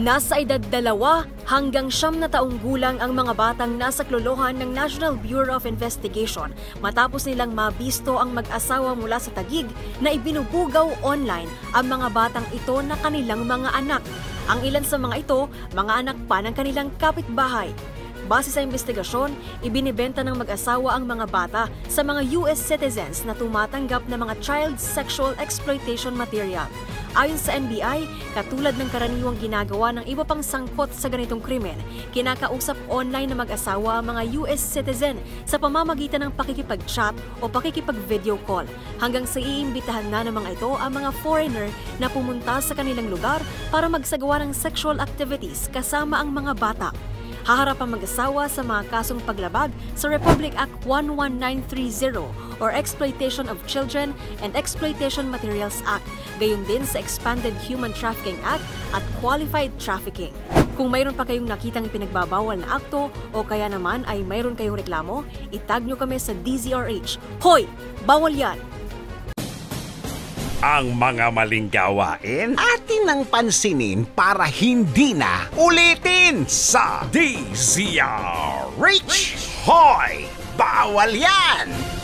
Nasa edad 2 hanggang 9 na taong gulang ang mga batang nasa klolohan ng National Bureau of Investigation matapos nilang mabisto ang mag-asawa mula sa Taguig na ibinubugaw online ang mga batang ito na kanilang mga anak. Ang ilan sa mga ito, mga anak pa ng kanilang kapitbahay. Base sa investigasyon, ibinibenta ng mag-asawa ang mga bata sa mga US citizens na tumatanggap ng mga child sexual exploitation material. Ayon sa NBI, katulad ng karaniwang ginagawa ng iba pang sangkot sa ganitong krimen, kinakausap online na mag-asawa ang mga US citizen sa pamamagitan ng pakikipag-chat o pakikipag-video call hanggang sa iimbitahan na ng mga ito ang mga foreigner na pumunta sa kanilang lugar para magsagawa ng sexual activities kasama ang mga bata. Haharap ang mag-asawa sa mga kasong paglabag sa Republic Act 11930 or Exploitation of Children and Exploitation Materials Act, gayon din sa Expanded Human Trafficking Act at Qualified Trafficking. Kung mayroon pa kayong nakitang ipinagbabawal na akto o kaya naman ay mayroon kayong reklamo, itag nyo kami sa DZRH. Hoy! Bawal yan! Ang mga maling gawain atin ang pansinin para hindi na ulitin sa DZRH. Hoy! Bawal yan!